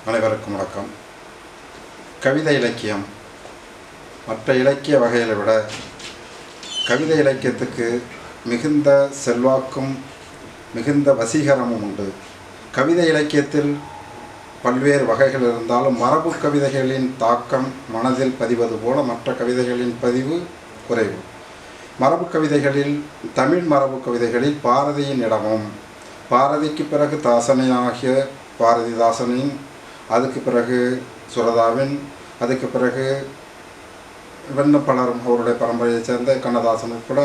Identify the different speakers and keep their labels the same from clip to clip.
Speaker 1: அனைவருக்கும் வணக்கம். கவிதை இலக்கியம் மற்ற இலக்கிய வகைகளை விட கவிதை இலக்கியத்துக்கு மிகுந்த செல்வாக்கும் மிகுந்த வசீகரமும் உண்டு. கவிதை இலக்கியத்தில் பல்வேறு வகைகள் இருந்தாலும் மரபு கவிதைகளின் தாக்கம் மனதில் பதிவது போல மற்ற கவிதைகளின் பதிவு குறைவு. மரபு கவிதைகளில் தமிழ் மரபு கவிதைகளில் பாரதியின் இடமும், பாரதிக்கு பிறகு தாசனாகிய பாரதிதாசனின், அதுக்கு பிறகு சுரதாவின், அதுக்கு பிறகு இன்னும் பலரும் அவருடைய பரம்பரையைச் சேர்ந்த கண்ணதாசன் உட்பட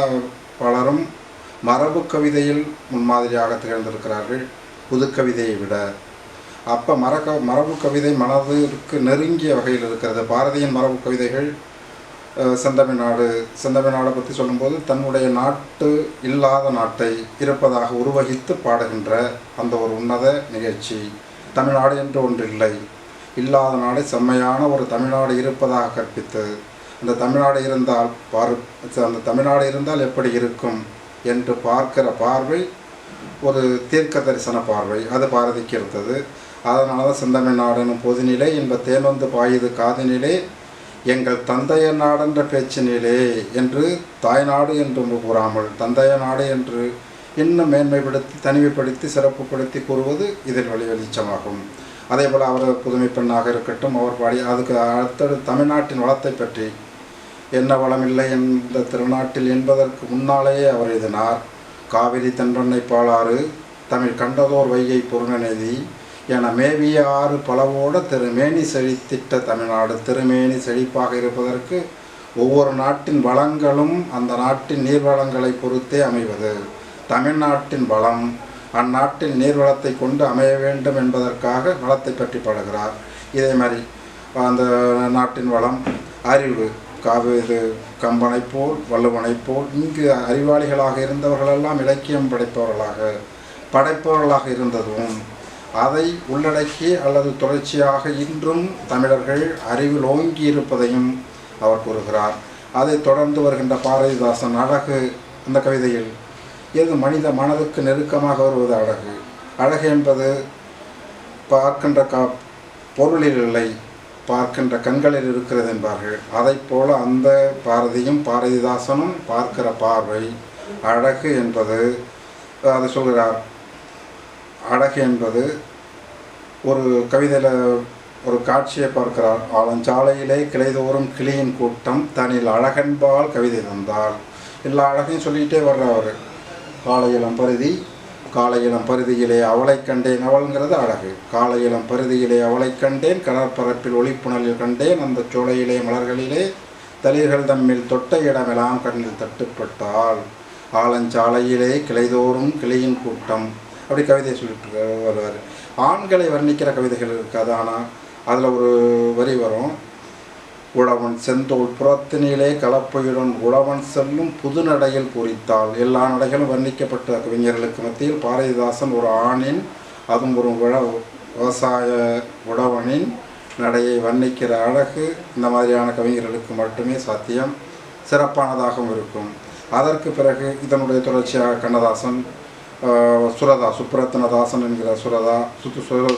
Speaker 1: பலரும் மரபு கவிதையில் முன்மாதிரியாக திகழ்ந்திருக்கிறார்கள் புது கவிதையை விட. அப்போ மரபு கவிதை மனதிற்கு நெருங்கிய வகையில் இருக்கிறது. பாரதியின் மரபு கவிதைகள் செந்தமிழ்நாடை பற்றி சொல்லும்போது தன்னுடைய நாட்டு இல்லாத நாட்டை இருப்பதாக உருவகித்து பாடுகின்ற அந்த ஒரு உன்னத நிகழ்ச்சி. தமிழ்நாடு என்று ஒன்று இல்லை, இல்லாத நாடு செம்மையான ஒரு தமிழ்நாடு இருப்பதாக கற்பித்து, அந்த தமிழ்நாடு இருந்தால் அந்த தமிழ்நாடு இருந்தால் எப்படி இருக்கும் என்று பார்க்கிற பார்வை ஒரு தீர்க்க தரிசன பார்வை, அது பாரதிக்கு இருந்தது. அதனால தான் செந்தமிழ்நாடுன்னு பொதுநிலை என்ப தேன் வந்து பாயுது காதினிலே, எங்கள் தந்தைய நாடென்ற பேச்சினிலே என்று தாய்நாடு என்று கூறாமல் தந்தைய நாடு என்று இன்னும் மேன்மைப்படுத்தி தனிமைப்படுத்தி சிறப்புப்படுத்தி கூறுவது இதில் வெளிச்சமாகும். அதே போல் அவர் புதுமை பெண்ணாக இருக்கட்டும், அவர் பாடி அதுக்கு அடுத்தது தமிழ்நாட்டின் வளத்தை பற்றி, என்ன வளமில்லை இந்த திருநாட்டில் என்பதற்கு முன்னாலேயே அவர் எழுதினார். காவிரி தென்பெண்ணை பாலாறு தமிழ் கண்டதோர் வைகை பொருணநெதி என மேவிய ஆறு பலவோட திருமேனி செழித்திட்ட தமிழ்நாடு. திருமேனி செழிப்பாக இருப்பதற்கு ஒவ்வொரு நாட்டின் வளங்களும் அந்த நாட்டின் நீர்வளங்களை பொறுத்தே அமைவது. தமிழ்நாட்டின் வளம் அந்நாட்டின் நீர்வளத்தை கொண்டு அமைய வேண்டும் என்பதற்காக வளத்தை பற்றி பாடுகிறார். இதே மாதிரி அந்த நாட்டின் வளம் அறிவு, காவிரி கம்பனை போல் வள்ளுவனை போல் இங்கு அறிவாளிகளாக இருந்தவர்களெல்லாம் இலக்கியம் படைப்பவர்களாக இருந்ததும் அதை உள்ளடக்கி அல்லது தொடர்ச்சியாக இன்றும் தமிழர்கள் அறிவில் ஓங்கி இருப்பதையும் அவர் கூறுகிறார். அதை தொடர்ந்து வருகின்ற பாரதிதாசன் அழகு, அந்த கவிதையில் எது மனித மனதுக்கு நெருக்கமாக வருவது அழகு. அழகு என்பது பார்க்கின்ற பொருளில் இல்லை, பார்க்கின்ற கண்களில் இருக்கிறது என்பார்கள். அதை போல அந்த பாரதியும் பாரதிதாசனும் பார்க்கிற பார்வை அழகு என்பது, அதை சொல்கிறார். அழகு என்பது ஒரு கவிதையில் ஒரு காட்சியை பார்க்கிறார். ஆலஞ்சாலையிலே கிளைதோறும் கிளியின் கூட்டம் தனில் அழகன்பால் கவிதை தந்தால். எல்லா அழகையும் சொல்லிகிட்டே வர்றவர். காலையிளம் பருதியிலே அவளை கண்டேன், அவள்ங்கிறது அழகு. காலையிளம் பருதியிலே அவளை கண்டேன், கடற்பரப்பில் ஒளிப்புணலில் கண்டேன், அந்த சோலையிலே மலர்களிலே தளிர்கள் தம்மில் தொட்ட இடமெல்லாம் கண்ணில் தட்டுப்பட்டால். ஆலஞ்சாலையிலே கிளைதோறும் கிளியின் கூட்டம், அப்படி கவிதையை சொல்லிட்டு வருவார். ஆண்களை வர்ணிக்கிற கவிதைகள் இருக்காது, ஆனால் அதில் ஒரு வரி வரும். உழவன் செந்தோல் புறத்தினிலே கலப்பையுடன் உழவன் செல்லும் புது நடையில் குறித்தால். எல்லா நடைகளும் வர்ணிக்கப்பட்ட கவிஞர்களுக்கு மத்தியில் பாரதிதாசன் ஒரு ஆணின், அதுவும் ஒரு விவசாய உழவனின் நடையை வர்ணிக்கிற அழகு இந்த மாதிரியான கவிஞர்களுக்கு மட்டுமே சாத்தியம், சிறப்பானதாகவும் இருக்கும். அதற்கு பிறகு இதனுடைய தொடர்ச்சியாக கண்ணதாசன், சுரதா, சுப்ரத்னதாசன் என்கிற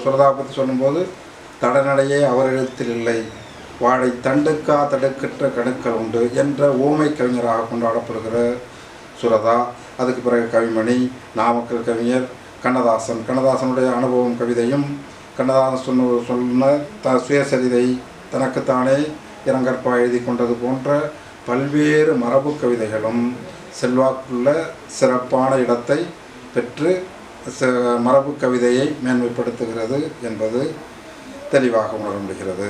Speaker 1: சுரதா பற்றி சொல்லும்போது, தடநடையே அவர் எழுத்தில் இல்லை, வாழை தண்டுக்கா தடுக்கற்ற கணுக்கள் உண்டு என்ற ஓமை கவிஞராக கொண்டாடப்படுகிற சுரதா. அதுக்கு பிறகு கவிமணி, நாமக்கல் கவிஞர் கண்ணதாசனுடைய அனுபவம் கவிதையும், கண்ணதாசன் சொன்ன சுயசரிதை தனக்குத்தானே இரங்கற்பா எழுதி கொண்டது போன்ற பல்வேறு மரபு கவிதைகளும் செல்வாக்குள்ள சிறப்பான இடத்தை பெற்று மரபு கவிதையை மேன்மைப்படுத்துகிறது என்பது தெளிவாக உணர முடிகிறது.